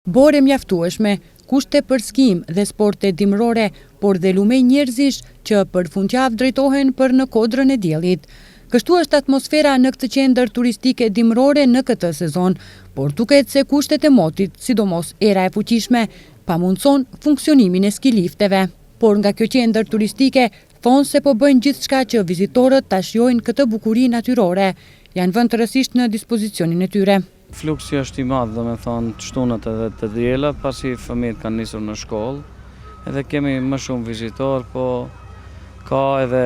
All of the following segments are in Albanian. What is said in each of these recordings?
Bore mjaftueshme, kushte për skim dhe sporte dimrore, por dhe lumej njerëzish që për fundjavë drejtohen për në Kodrën e Diellit. Kështu është atmosfera në këtë qendër turistike dimrore në këtë sezon, por duket se kushtet e motit, sidomos era e fuqishme, pamundson funksionimin e skilifteve. Por nga kjo qendër turistike, thonë se po bëjnë gjithçka që vizitorët ta shijojnë këtë bukuri natyrore, janë vënë të rësisht në dispozicionin e tyre. Fluksi është i madh, domethënë të shtunat edhe të diellat, pasi fëmijët kanë nisur në shkollë, edhe kemi më shumë vizitor, po ka edhe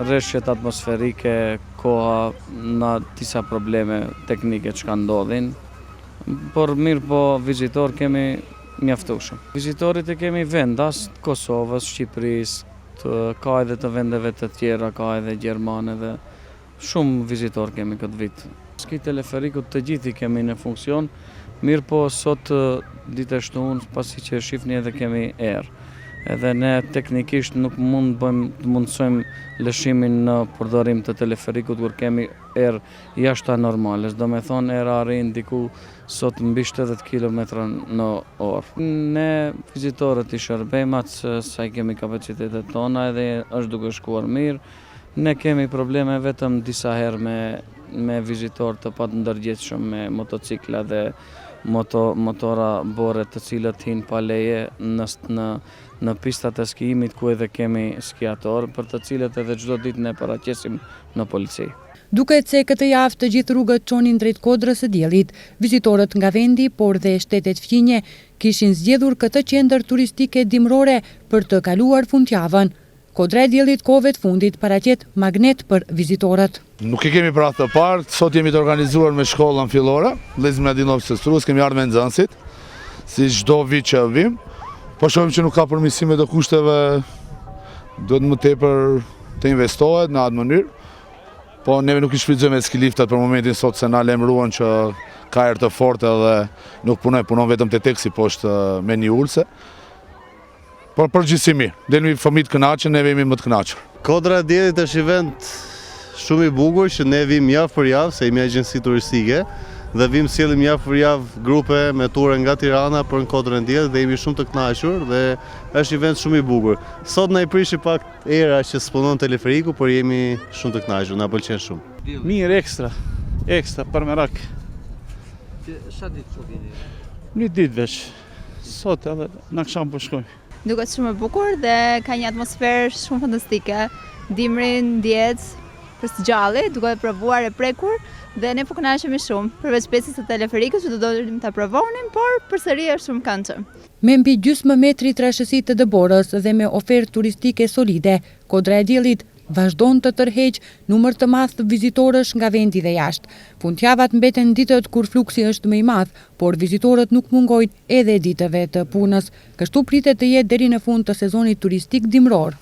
rreshtet atmosferike, koha, na disa probleme teknike që kanë ndodhin, por mirë po vizitor kemi mjaftueshëm. Vizitorit e kemi vendas, Kosovës, Shqipërisë, ka edhe të vendeve të tjera, ka edhe Gjermane dhe shumë vizitor kemi këtë vit. Ski teleferikut të gjithi kemi në funksion, mirë po sot ditë e shtunë, pasi që shifni edhe kemi erë. Edhe ne teknikisht nuk të mundsojmë lëshimin në përdorim të teleferikut kur kemi erë jashtë anormales. Do me thonë era arrin diku sot mbi 70 km në orë. Ne vizitorët i shërbejmë atë sa i kemi kapacitetet tona edhe është duke shkuar mirë. Ne kemi probleme vetëm disa herë me vizitor të pandërgjegjshëm me motocikla dhe motora bore të cilët hinë pa leje në pistat e skijimit ku edhe kemi skiator, për të cilët edhe çdo ditë ne paraqesim në polici. Duket se këtë javë të gjithë rrugët çonin drejt Kodrës së Diellit. Vizitorët nga vendi, por dhe shtetet fqinje, kishin zgjedhur këtë qendër turistike dimrore për të kaluar fundjavën. Kodra e Diellit kohëve të fundit paraqet magnet për vizitorët. Nuk e kemi për atë të parë, sot jemi të organizuar me shkollën fillore, Lezim Mladinov Sestrus, kemi ardhur me nxënësit, si çdo vit që vim. Po shohim që nuk ka përmirësime të kushteve, duhet më tepër të investohet në atë mënyrë. Po neve nuk i shfrytëzojmë skiliftat për momentin sot se na lajmëruan që ka erë të forte dhe nuk punon vetëm te teksi poshtë me një ulse. Por përgjithësi mirë, delmi fëmijët kënaqur, neve jemi më të kënaqur. Kodra e Diellit është një vend shumë i bukur që ne vim javë për javë, se jemi agjenci turistike, dhe vim sjellim javë për javë grupe me ture nga Tirana për në Kodrën e Diellit dhe jemi shumë të kënaqur dhe është një vend shumë i bukur. Sot na i prishi pak era që s'punon teleferiku, por jemi shumë të kënaqur, na pëlqen shumë. Mirë, ekstra, për merak. Sa ditë po vini? Një ditë veç, sot edhe në akşam po shkojmë. Duket shumë e bukur dhe ka një atmosferë shumë fantastike. Dimrin ndjet për së gjalli, duke e provuar e prekur dhe ne po kënaqemi shumë. Përveç pjesës së teleferikut që do donim ta provonim, por përsëri është shumë këndshëm. Me mbi gjysmë metri trashësi të dëborës dhe me ofertë turistike solide, Kodra e Diellit vazhdon të tërheq numër të madh të vizitorësh nga vendi dhe jashtë. Fundjavat mbeten ditët kur fluksi është më i madh, por vizitorët nuk mungojnë edhe ditëve të punës. Kështu pritet të jetë deri në fund të sezonit turistik dimror.